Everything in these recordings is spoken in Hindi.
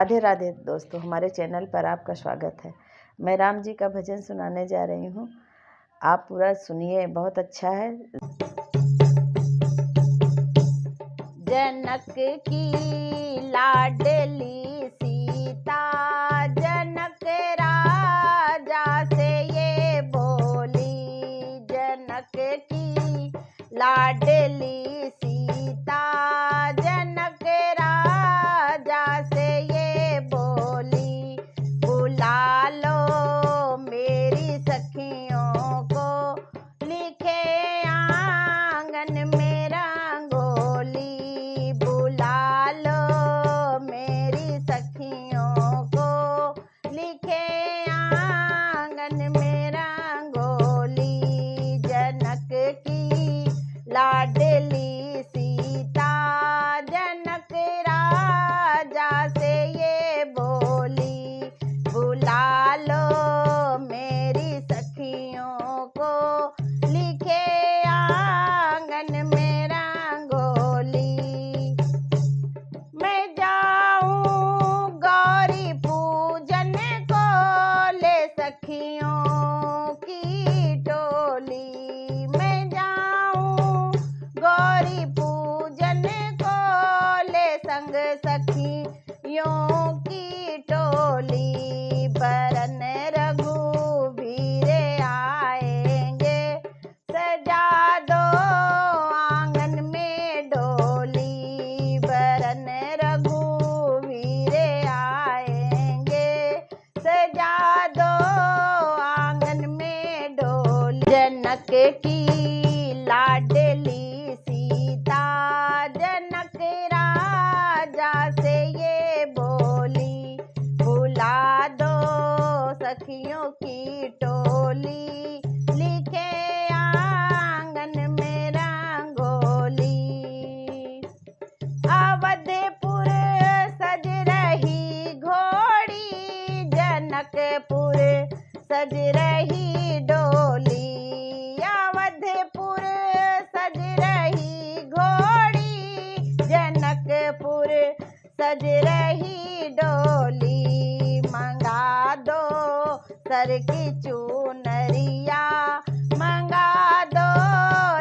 राधे राधे दोस्तों, हमारे चैनल पर आपका स्वागत है। मैं राम जी का भजन सुनाने जा रही हूँ। आप पूरा सुनिए, बहुत अच्छा है। जनक की लाडली सीता जनक राजा से ये बोली। जनक की लाडली सीता जनक राजा से ये बोली। बुला लो मेरी सखियों को, लिखे आंगन में रंगोली। बुला लो मेरी सखियों को, लिखे आंगन में रंगोली। जनक की लाडली सीता जनक राजा से ये बोली। बुला लो मेरी सखियों को, लिखे आंगन में रंगोली। मैं जाऊं गौरी पूजन को, ले सखियों की टोली। मैं जाऊं गौरी पूजन को, ले संग सखियों की टोली। बरन रघुवीर आएंगे, सजा दो आंगन में डोली। बरन रघुवीर आएंगे, सजा दो आंगन में डोली। जनक की लाडली सीता जनक राजा से ये बोली। बुला दो सखियों की टोली, लिखे आंगन में रंगोली। अवधपुर सज रही घोड़ी, जनकपुर सज रही डोली। अवधपुर सज रही घोड़ी, जनकपुर सज रही डोली। मंगा दो सर की चुनरिया, मंगा दो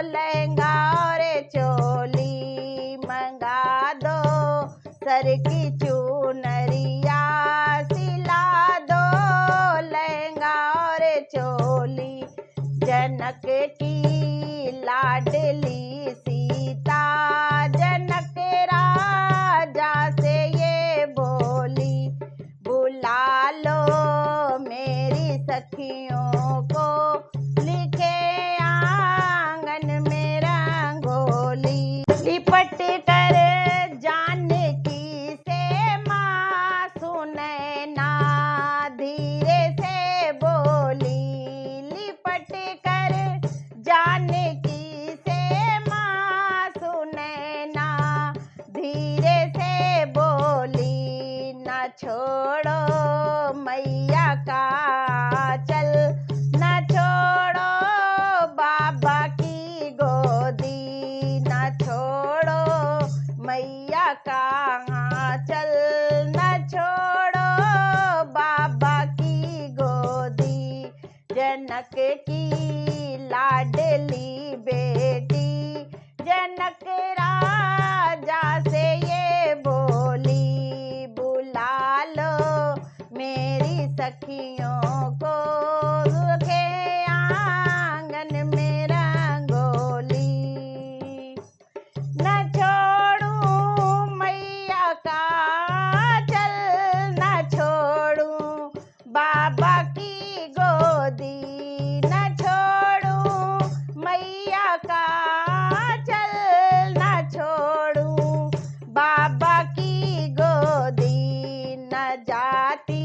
लहंगा और चोली। मंगा दो सर की चुनरिया, सिला दो लहंगा और चोली। जनक की लाडली सीता जनक राजा से ये बोली। बुला लो मेरी सखियों को, लिखे आंगन में रंगोली। लिपट कर जानकी से माँ सुनैना धीरे से बोली। लिपट कर जानकी से माँ सुनैना धीरे से बोली। न छोड़ो मैया का चल, न छोड़ो बाबा की गोदी। न छोड़ो मैया का चल, न छोड़ो बाबा की गोदी। जनक की लाडली बेटी जनक राजा से ये बोली। बुला लो मेरी सखियों को, लिखे आंगन में रंगोली। न छोड़ूं मैया का चल, न छोड़ूं बाबा की गोदी। न छोड़ूं मैया का चल, न छोड़ूं बाबा की गोदी। न जाती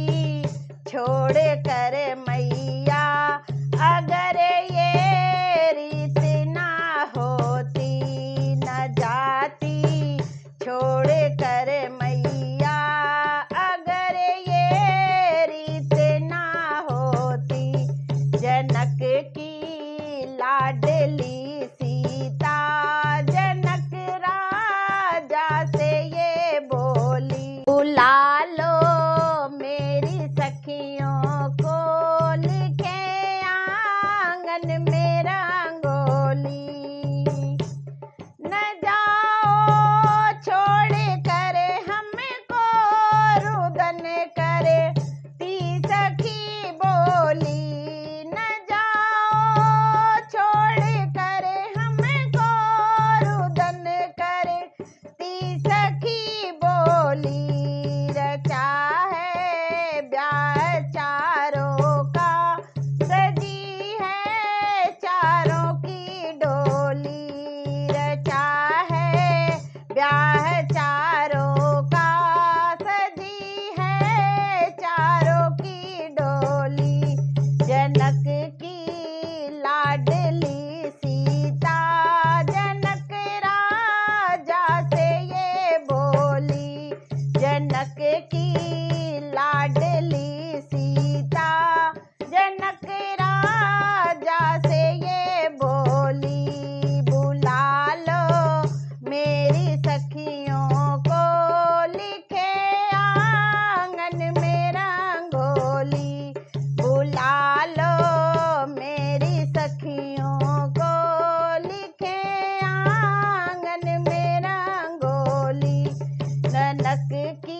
छोड़ कर मैया रचा है ब्याह चारों का, सजी है चारों की डोली। रचा है ब्याह चारों का, सजी है चारों की डोली। जनक की लाडली सीता, जनक राजा से ये बोली। जनक की लाडली सीता, जनक राजा से ये बोली। बुला लो मेरी सखियों को, लिखे आंगन में रंगोली। बुला लो मेरी सखियों को, लिखे आंगन में रंगोली। ननक की